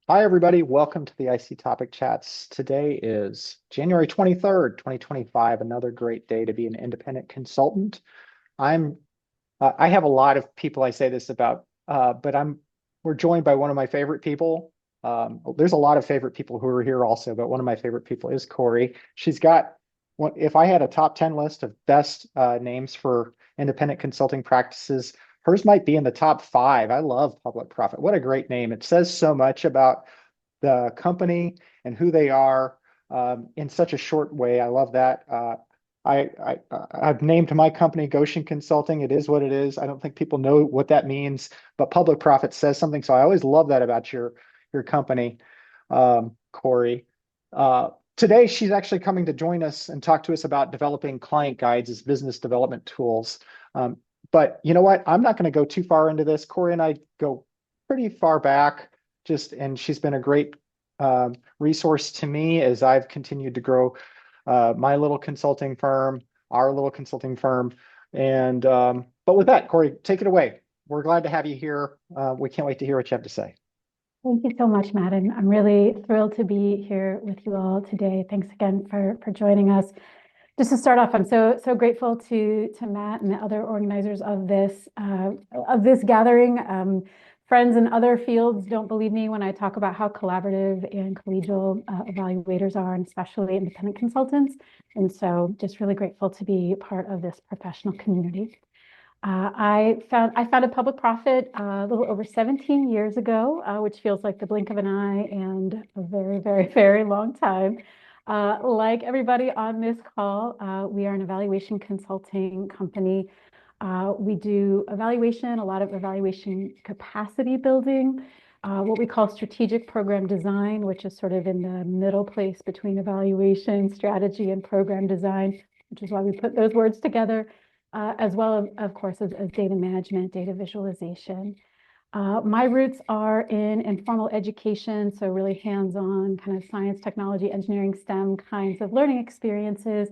Hi, everybody. Welcome to the IC Topic Chats. Today is January 23rd, 2025, another great day to be an independent consultant. I'm I have a lot of people I say this about, but we're joined by one of my favorite people. There's a lot of favorite people who are here also, but one of my favorite people is Corey. She's got one, if I had a top 10 list of best names for independent consulting practices, hers might be in the top five. I love Public Profit. What a great name. It says so much about the company and who they are in such a short way. I love that. I've named my company Goshen Consulting. It is what it is. I don't think people know what that means, but Public Profit says something. So I always love that about your company, Corey. Today, she's actually coming to join us and talk to us about developing client guides as business development tools. But you know what? I'm not going to go too far into this. Corey and I go pretty far back, and she's been a great resource to me as I've continued to grow my little consulting firm, our little consulting firm. And but with that, Corey, take it away. We're glad to have you here. We can't wait to hear what you have to say. Thank you so much, Matt. And I'm really thrilled to be here with you all today. Thanks again for joining us. Just to start off, I'm so grateful to Matt and the other organizers of this gathering. Friends in other fields don't believe me when I talk about how collaborative and collegial evaluators are, and especially independent consultants. And so just really grateful to be part of this professional community. I founded Public Profit a little over 17 years ago, which feels like the blink of an eye and a very, very, very long time. Like everybody on this call, we are an evaluation consulting company. We do evaluation, a lot of evaluation capacity building, what we call strategic program design, which is sort of in the middle place between evaluation, strategy, and program design, which is why we put those words together, as well, of course, as data management, data visualization. My roots are in informal education, so really hands-on kind of science, technology, engineering, STEM kinds of learning experiences.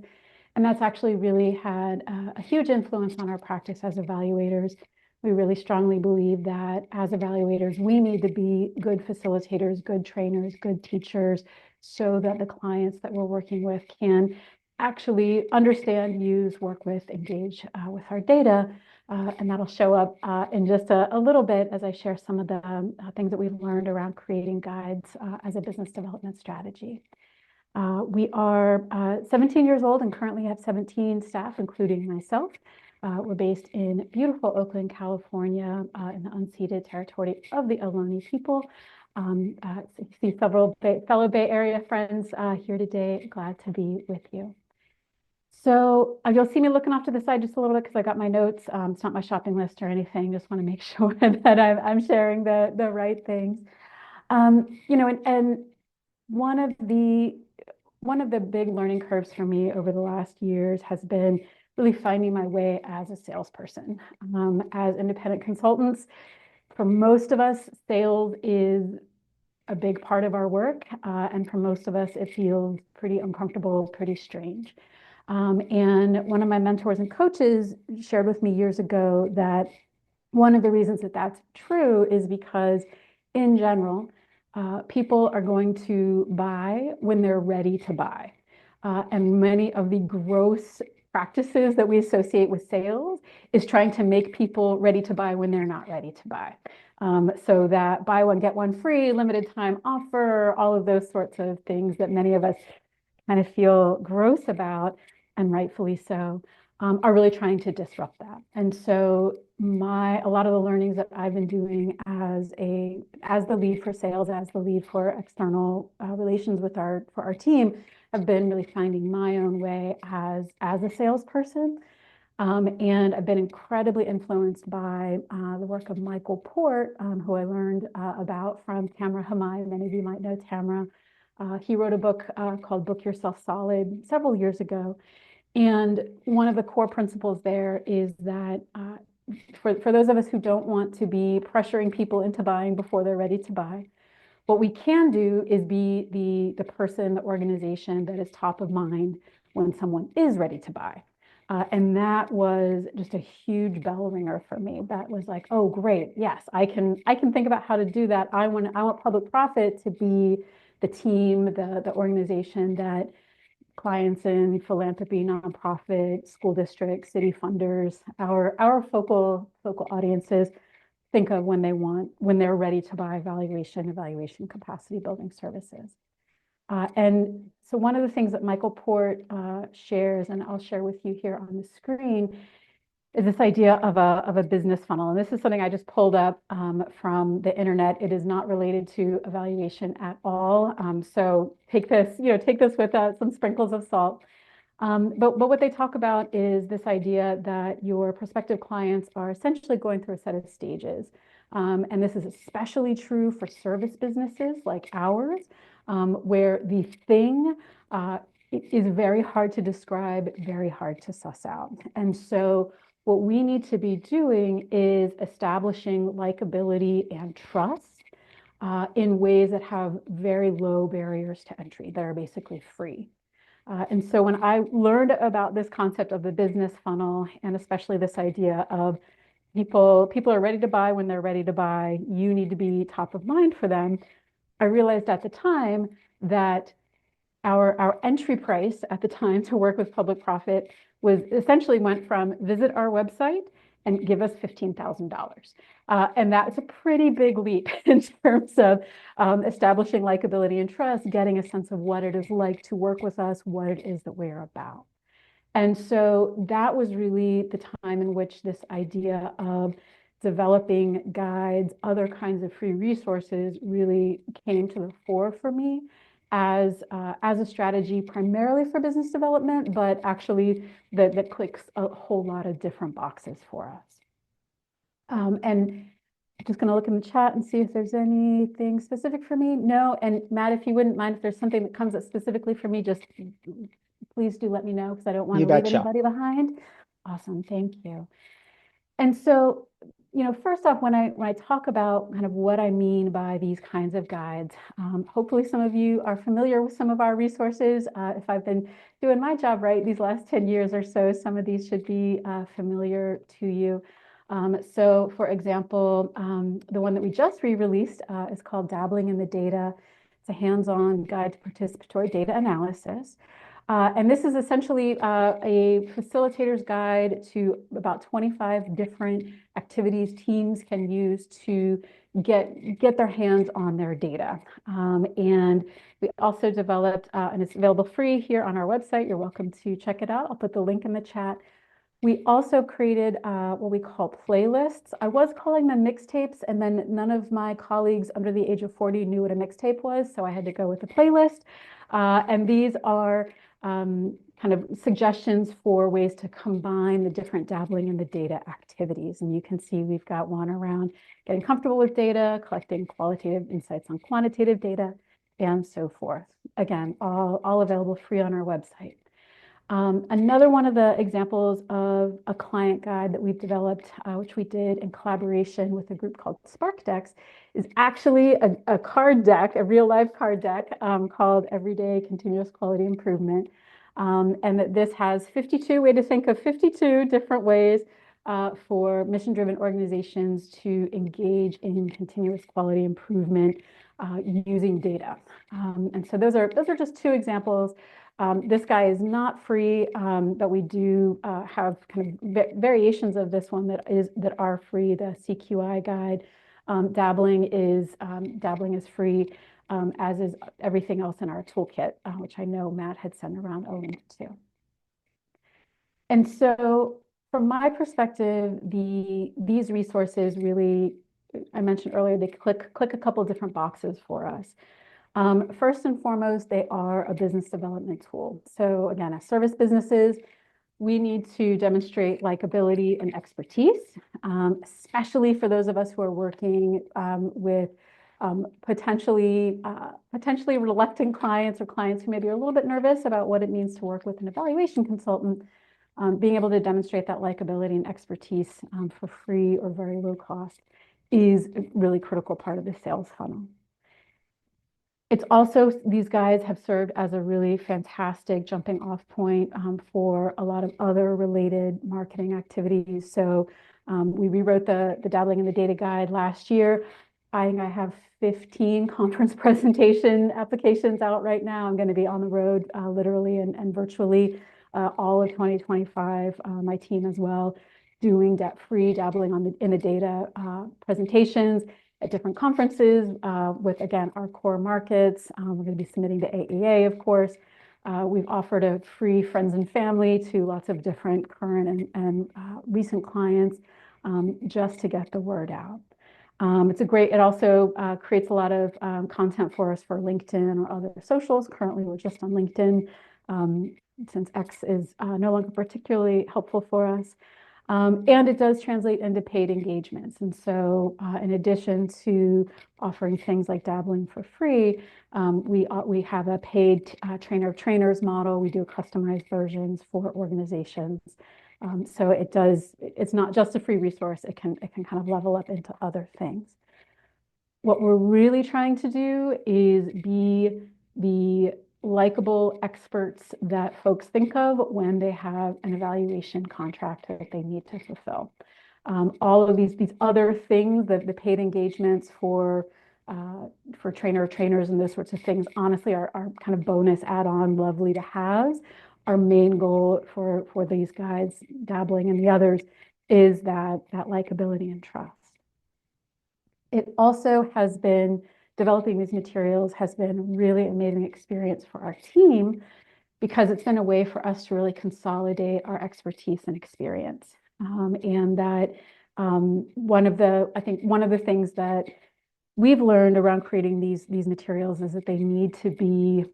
And that's actually really had a huge influence on our practice as evaluators. We really strongly believe that as evaluators, we need to be good facilitators, good trainers, good teachers, so that the clients that we're working with can actually understand, use, work with, engage with our data. And that'll show up in just a little bit as I share some of the things that we've learned around creating guides as a business development strategy. We are 17 years old and currently have 17 staff, including myself. We're based in beautiful Oakland, California, in the unceded territory of the Ohlone people. See several fellow Bay Area friends here today. Glad to be with you. So you'll see me looking off to the side just a little bit because I got my notes. It's not my shopping list or anything. Just want to make sure that I'm sharing the right things. And one of the big learning curves for me over the last years has been really finding my way as a salesperson. As independent consultants, for most of us, sales is a big part of our work. And for most of us, it feels pretty uncomfortable, pretty strange. And one of my mentors and coaches shared with me years ago that one of the reasons that that's true is because in general, people are going to buy when they're ready to buy. And many of the gross practices that we associate with sales is trying to make people ready to buy when they're not ready to buy. So that buy one, get one free, limited time offer, all of those sorts of things that many of us kind of feel gross about, and rightfully so, are really trying to disrupt that. And so a lot of the learnings that I've been doing as the lead for sales, as the lead for external relations for our team, have been really finding my own way as a salesperson. And I've been incredibly influenced by the work of Michael Port, who I learned about from Tamara Hamai. Many of you might know Tamara. He wrote a book called Book Yourself Solid several years ago. And one of the core principles there is that for those of us who don't want to be pressuring people into buying before they're ready to buy, what we can do is be the person, the organization that is top of mind when someone is ready to buy. And that was just a huge bell ringer for me. That was like, oh, great. Yes, I can think about how to do that. I want public profit to be the team, the organization that clients in philanthropy, nonprofit, school districts, city funders, our focal audiences think of when they're ready to buy evaluation capacity building services. And so one of the things that Michael Port shares, and I'll share with you here on the screen, is this idea of a business funnel. And this is something I just pulled up from the internet. It is not related to evaluation at all. So take this with some sprinkles of salt. But what they talk about is this idea that your prospective clients are essentially going through a set of stages. And this is especially true for service businesses like ours, where the thing is very hard to describe, very hard to suss out. And so what we need to be doing is establishing likability and trust in ways that have very low barriers to entry, that are basically free. And so when I learned about this concept of the business funnel, and especially this idea of people are ready to buy when they're ready to buy, you need to be top of mind for them, I realized at the time that our entry price at the time to work with public profit was essentially went from visit our website and give us $15,000. And that's a pretty big leap in terms of establishing likability and trust, getting a sense of what it is like to work with us, what it is that we're about. And so that was really the time in which this idea of developing guides, other kinds of free resources really came to the fore for me as a strategy primarily for business development, but actually that clicks a whole lot of different boxes for us. And I'm just going to look in the chat and see if there's anything specific for me. No. And Matt, if you wouldn't mind, if there's something that comes up specifically for me, just please do let me know because I don't want You to leave betcha. anybody behind. Awesome. Thank you. And so, first off, when I talk about kind of what I mean by these kinds of guides, hopefully some of you are familiar with some of our resources. If I've been doing my job right these last 10 years or so, some of these should be familiar to you. So for example, the one that we just re-released is called Dabbling in the Data. It's a hands-on guide to participatory data analysis. And this is essentially a facilitator's guide to about 25 different activities teams can use to get their hands on their data. And we also developed, and it's available free here on our website. You're welcome to check it out. I'll put the link in the chat. We also created what we call playlists. I was calling them mixtapes, and then none of my colleagues under the age of 40 knew what a mixtape was, so I had to go with a playlist. And these are kind of suggestions for ways to combine the different dabbling in the data activities. And you can see we've got one around getting comfortable with data, collecting qualitative insights on quantitative data, and so forth. Again, all available free on our website. Another one of the examples of a client guide that we've developed, which we did in collaboration with a group called SparkDecks, is actually a card deck, a real life card deck called Everyday Continuous Quality Improvement. And that this has 52 way to think of 52 different ways for mission-driven organizations to engage in continuous quality improvement using data. And so those are just two examples. This guy is not free, but we do have kind of variations of this one that are free. The CQI guide, dabbling is free, as is everything else in our toolkit, which I know Matt had sent around a link to. And so, from my perspective, these resources really, I mentioned earlier, they click a couple different boxes for us. First and foremost, they are a business development tool. So again, as service businesses, we need to demonstrate likability and expertise, especially for those of us who are working with potentially reluctant clients or clients who maybe are a little bit nervous about what it means to work with an evaluation consultant. Being able to demonstrate that likability and expertise for free or very low cost is a really critical part of the sales funnel. It's also, these guys have served as a really fantastic jumping off point for a lot of other related marketing activities. So we rewrote the Dabbling in the Data Guide last year. I think I have 15 conference presentation applications out right now. I'm going to be on the road literally and virtually all of 2025, my team as well, doing debt-free dabbling in the data presentations at different conferences with, again, our core markets. We're going to be submitting to AEA, of course. We've offered a free friends and family to lots of different current and recent clients just to get the word out. It also creates a lot of content for us for LinkedIn or other socials. Currently, we're just on LinkedIn since X is no longer particularly helpful for us. And it does translate into paid engagements. And so in addition to offering things like dabbling for free, we have a paid trainer of trainers model. We do customized versions for organizations. So it's not just a free resource. It can kind of level up into other things. What we're really trying to do is be the likable experts that folks think of when they have an evaluation contract that they need to fulfill. All of these other things, the paid engagements for trainers and those sorts of things, honestly, are kind of bonus add-on, lovely to have. Our main goal for these guys, dabbling and the others, is that likability and trust. It also has been, developing these materials has been a really amazing experience for our team because it's been a way for us to really consolidate our expertise and experience. And that I think one of the things that we've learned around creating these materials is that they need to be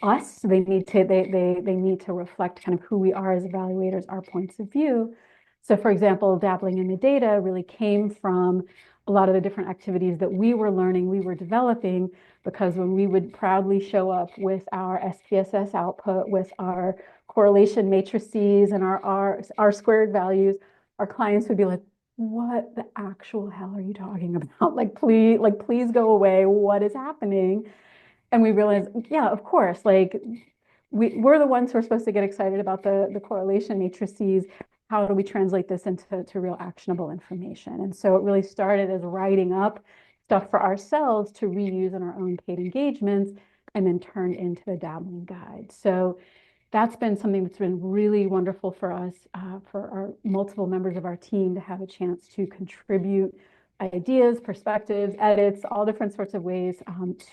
us. They need to reflect kind of who we are as evaluators, our points of view. So for example, dabbling in the data really came from a lot of the different activities that we were learning, we were developing, because when we would proudly show up with our SPSS output, with our correlation matrices and our R-squared values, our clients would be like, what the actual hell are you talking about? Please go away. What is happening? And we realized, yeah, of course, we're the ones who are supposed to get excited about the correlation matrices. How do we translate this into real actionable information? And so it really started as writing up stuff for ourselves to reuse in our own paid engagements and then turned into the dabbling guide. So that's been something that's been really wonderful for us, for our multiple members of our team to have a chance to contribute ideas, perspectives, edits, all different sorts of ways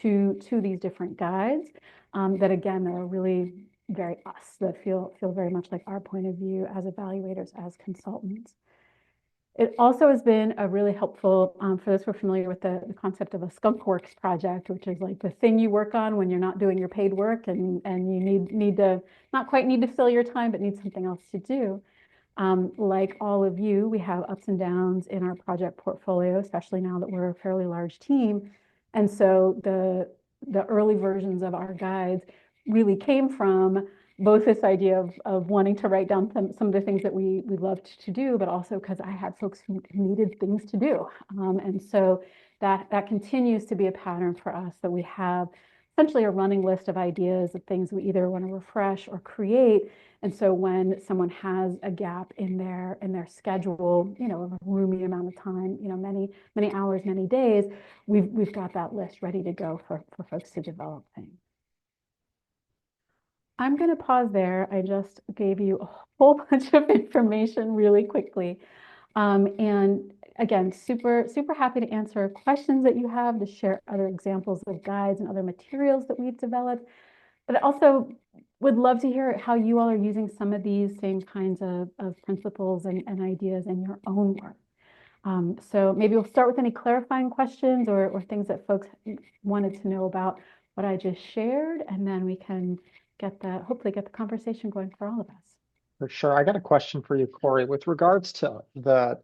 to these different guides that, again, are really very us, that feel very much like our point of view as evaluators, as consultants. It also has been a really helpful, for those who are familiar with the concept of a skunk works project, which is like the thing you work on when you're not doing your paid work and you need to, not quite need to fill your time, but need something else to do. Like all of you, we have ups and downs in our project portfolio, especially now that we're a fairly large team. And so the early versions of our guides really came from both this idea of wanting to write down some of the things that we loved to do, but also because I had folks who needed things to do. And so that continues to be a pattern for us, that we have essentially a running list of ideas of things we either want to refresh or create. And so when someone has a gap in their schedule, a roomy amount of time, many hours, many days, we've got that list ready to go for folks to develop things. I'm going to pause there. I just gave you a whole bunch of information really quickly. And again, super happy to answer questions that you have, to share other examples of guides and other materials that we've developed. But I also would love to hear how you all are using some of these same kinds of principles and ideas in your own work. So maybe we'll start with any clarifying questions or things that folks wanted to know about what I just shared, and then we can hopefully get the conversation going for all of us. For sure. I got a question for you, Corey, with regards to the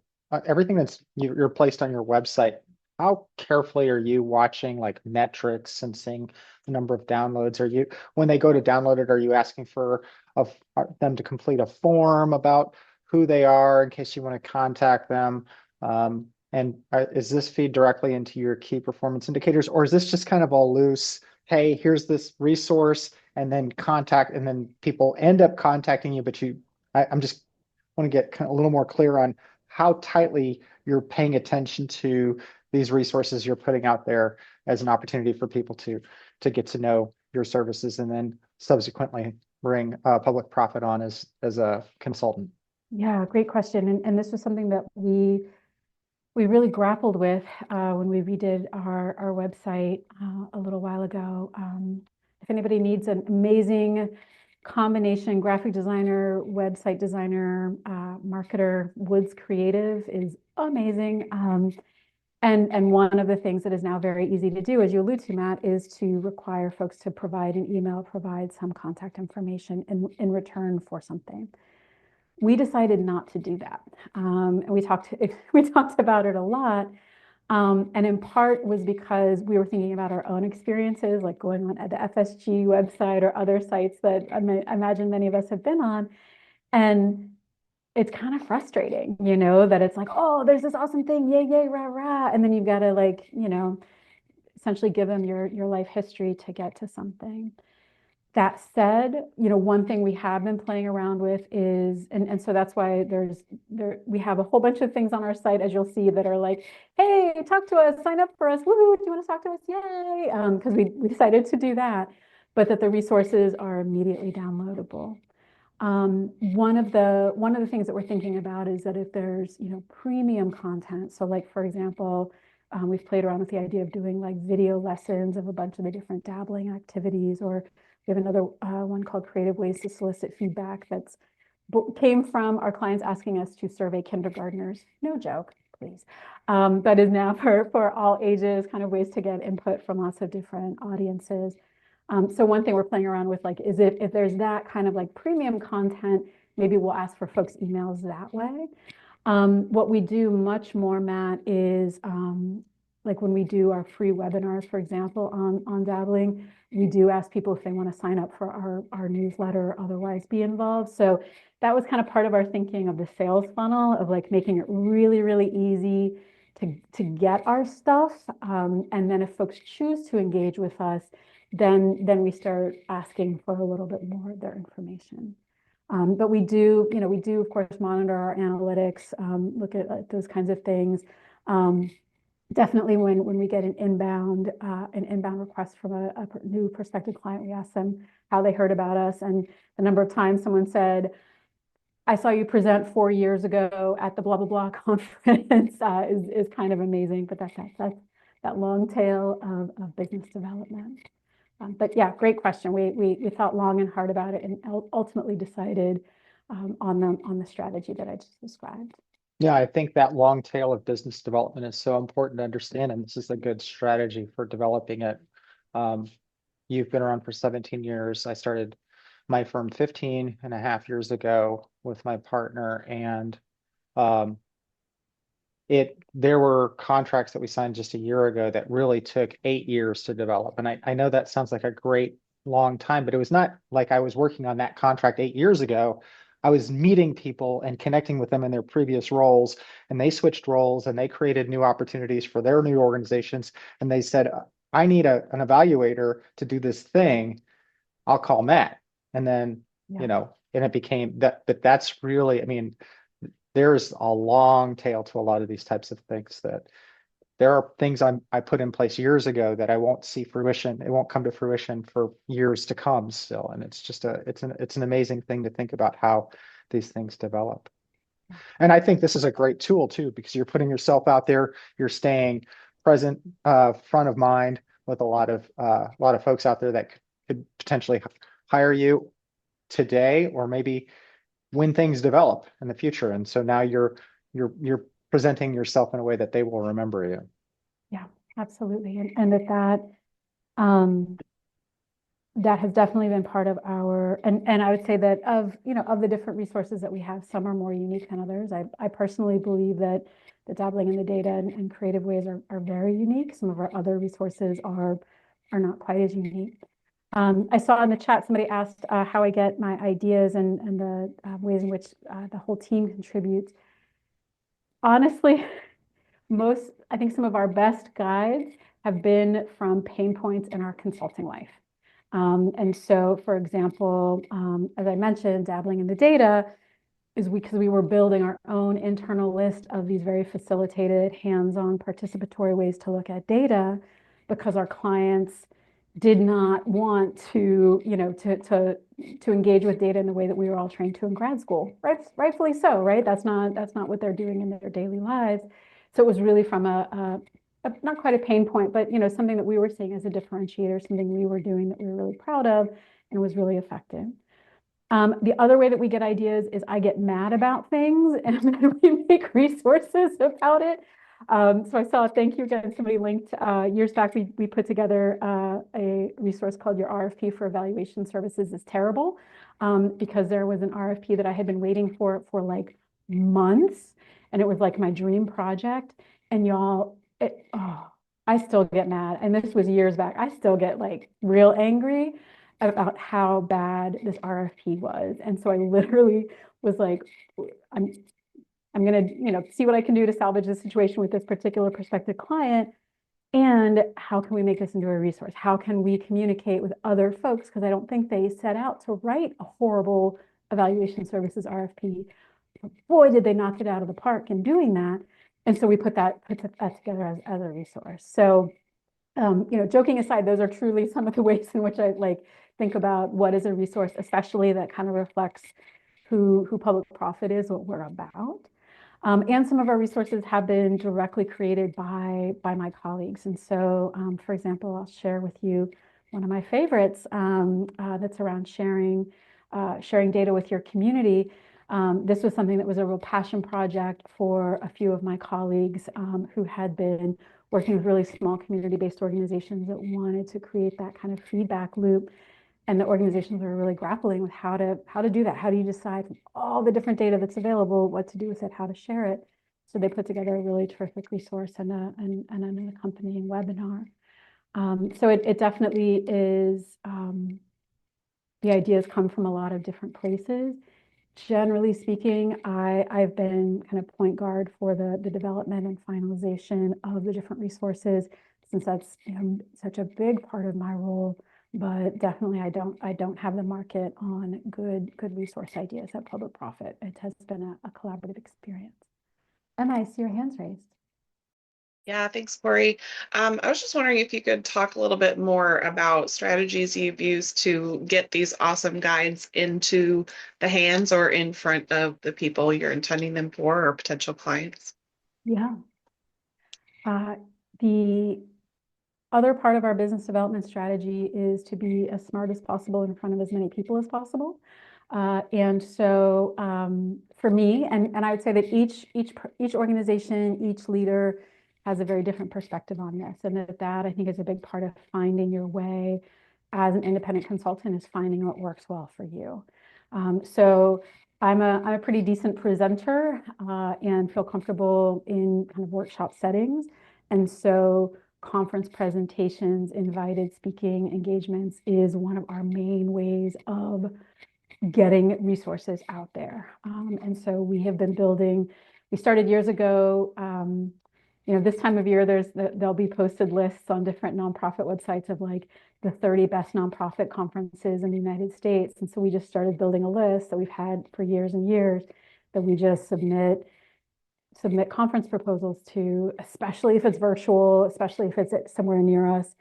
everything that's you're placed on your website. How carefully are you watching like metrics and seeing the number of downloads? When they go to download it, are you asking for them to complete a form about who they are in case you want to contact them? And is this feed directly into your key performance indicators, or is this just kind of all loose? hey, here's this resource, and then contact, and then people end up contacting you, but I'm just want to get kind of a little more clear on how tightly you're paying attention to these resources you're putting out there as an opportunity for people to get to know your services and then subsequently bring public profit on as a consultant. Yeah, great question. And this was something that we really grappled with when we redid our website a little while ago. If anybody needs an amazing combination, graphic designer, website designer, marketer, Woods Creative is amazing. And one of the things that is now very easy to do, as you allude to, Matt, is to require folks to provide an email, provide some contact information in return for something. We decided not to do that. And we talked about it a lot. And in part was because we were thinking about our own experiences, like going on the FSG website or other sites that I imagine many of us have been on. And it's kind of frustrating, that it's like, oh, there's this awesome thing, yay, yay, rah, rah. And then you've got to essentially give them your life history to get to something. That said, one thing we have been playing around with is, and so that's why we have a whole bunch of things on our site, as you'll see, that are like, hey, talk to us, sign up for us, woohoo, do you want to talk to us? Yay! Because we decided to do that, but that the resources are immediately downloadable. One of the things that we're thinking about is that if there's, premium content, so like, for example, we've played around with the idea of doing like video lessons of a bunch of the different dabbling activities, or we have another one called Creative Ways to Solicit Feedback that's came from our clients asking us to survey kindergartners. No joke, please. That is now for all ages, kind of ways to get input from lots of different audiences. So one thing we're playing around with, like, is if there's that kind of like premium content, maybe we'll ask for folks' emails that way. What we do much more, Matt, is like when we do our free webinars, for example, on dabbling, we do ask people if they want to sign up for our newsletter or otherwise be involved. So that was kind of part of our thinking of the sales funnel, of like making it really, really easy to get our stuff. And then if folks choose to engage with us, then we start asking for a little bit more of their information. But we do, of course, monitor our analytics, look at those kinds of things. Definitely when we get an inbound request from a new prospective client, we ask them how they heard about us. And the number of times someone said, I saw you present 4 years ago at the blah, blah, blah conference is kind of amazing. But that's that long tail of business development. But yeah, great question. We thought long and hard about it and ultimately decided on the strategy that I just described. Yeah, I think that long tail of business development is so important to understand, and this is a good strategy for developing it. You've been around for 17 years. I started my firm 15 and a half years ago with my partner, and there were contracts that we signed just a year ago that really took 8 years to develop. And I know that sounds like a great long time, but it was not like I was working on that contract 8 years ago. I was meeting people and connecting with them in their previous roles, and they switched roles and they created new opportunities for their new organizations. And they said, I need an evaluator to do this thing. I'll call Matt. And then, Yeah. and it became that, but that's really, I mean, there's a long tail to a lot of these types of things, that there are things I put in place years ago that I won't see fruition. It won't come to fruition for years to come still. And it's just it's an amazing thing to think about how these things develop. And I think this is a great tool too, because you're putting yourself out there, you're staying present, front of mind with a lot of folks out there that could potentially hire you today, or maybe when things develop in the future. And so now you're presenting yourself in a way that they will remember you. Yeah, absolutely. And that has definitely been part of and I would say that of the different resources that we have, some are more unique than others. I personally believe that the dabbling in the data and creative ways are very unique. Some of our other resources are not quite as unique. I saw in the chat somebody asked how I get my ideas and the ways in which the whole team contributes. Honestly, I think some of our best guides have been from pain points in our consulting life. And so, for example, as I mentioned, dabbling in the data is because we were building our own internal list of these very facilitated, hands-on, participatory ways to look at data, because our clients did not want to, to engage with data in the way that we were all trained to in grad school. Rightfully so, right? That's not what they're doing in their daily lives. So it was really from a not quite a pain point, but something that we were seeing as a differentiator, something we were doing that we were really proud of and was really effective. The other way that we get ideas is I get mad about things and then we make resources about it. So I saw, thank you again, somebody linked years back, we put together a resource called Your RFP for Evaluation Services is Terrible, because there was an RFP that I had been waiting for like months, and it was like my dream project. And y'all, I still get mad. And this was years back. I still get like real angry about how bad this RFP was. And so I literally was like, I'm going to, see what I can do to salvage the situation with this particular prospective client. And how can we make this into a resource? How can we communicate with other folks? Because I don't think they set out to write a horrible evaluation services RFP. Boy, did they knock it out of the park in doing that. And so we put that together as a resource. So, joking aside, those are truly some of the ways in which I think about what is a resource, especially that kind of reflects who public profit is, what we're about. And some of our resources have been directly created by my colleagues. And so, for example, I'll share with you one of my favorites that's around sharing data with your community. This was something that was a real passion project for a few of my colleagues who had been working with really small community-based organizations that wanted to create that kind of feedback loop. And the organizations were really grappling with how to do that. How do you decide from all the different data that's available, what to do with it, how to share it? So they put together a really terrific resource and an accompanying webinar. So it definitely is, the ideas come from a lot of different places. Generally speaking, I've been kind of point guard for the development and finalization of the different resources, since that's such a big part of my role. But definitely, I don't have the market on good resource ideas at Public Profit. It has been a collaborative experience. Emma, I see your hands raised. Yeah, thanks, Corey. I was just wondering if you could talk a little bit more about strategies you've used to get these awesome guides into the hands or in front of the people you're intending them for or potential clients. Yeah. The other part of our business development strategy is to be as smart as possible in front of as many people as possible. And so for me, and I would say that each organization, each leader has a very different perspective on this. And that I think is a big part of finding your way as an independent consultant, is finding what works well for you. So I'm a pretty decent presenter and feel comfortable in kind of workshop settings. And so conference presentations, invited speaking engagements is one of our main ways of getting resources out there. And so we have been building, we started years ago, this time of year, there'll be posted lists on different nonprofit websites of like the 30 best nonprofit conferences in the United States. And so we just started building a list that we've had for years and years that we just submit conference proposals to, especially if it's virtual, especially if it's somewhere near us.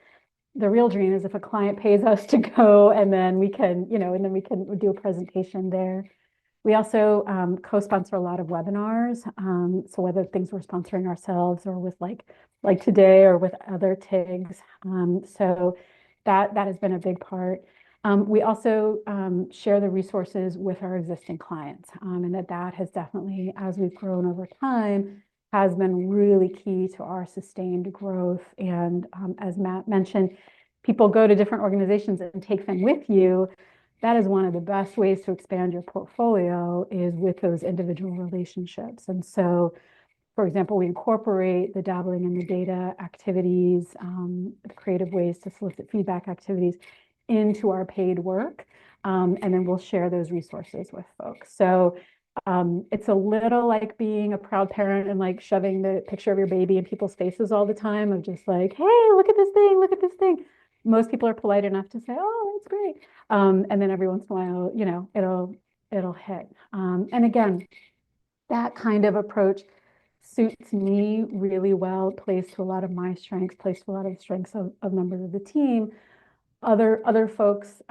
The real dream is if a client pays us to go, and then we can, do a presentation there. We also co-sponsor a lot of webinars. So whether things we're sponsoring ourselves or with like today or with other TIGs. So that has been a big part. We also share the resources with our existing clients, and that has definitely, as we've grown over time, has been really key to our sustained growth. And as Matt mentioned, people go to different organizations and take them with you. That is one of the best ways to expand your portfolio, is with those individual relationships. And so, for example, we incorporate the dabbling in the data activities, the creative ways to solicit feedback activities into our paid work. And then we'll share those resources with folks. So It's a little like being a proud parent and like shoving the picture of your baby in people's faces all the time of just like, hey, look at this thing, look at this thing. Most people are polite enough to say, oh, that's great. And then every once in a while, you know, it'll hit. And again, that kind of approach suits me really well, plays to a lot of my strengths, plays to a lot of the strengths of members of the team. Other folks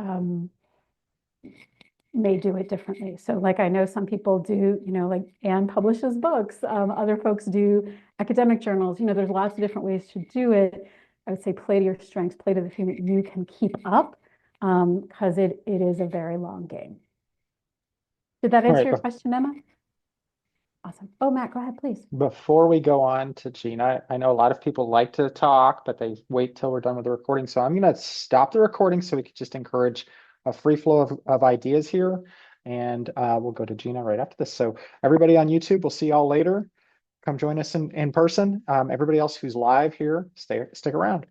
may do it differently. So like I know some people do, you know, like Anne publishes books, other folks do academic journals, you know, there's lots of different ways to do it. I would say play to your strengths, play to the thing that you can keep up, because it is a very long game. Did that All answer right, your question, Emma? Awesome. Oh, Matt, go ahead, please. before we go on to Gina, I know a lot of people like to talk, but they wait till we're done with the recording. So I'm going to stop the recording so we can just encourage a free flow of ideas here. And we'll go to Gina right after this. So everybody on YouTube, we'll see y'all later. Come join us in person. Everybody else who's live here, stick around.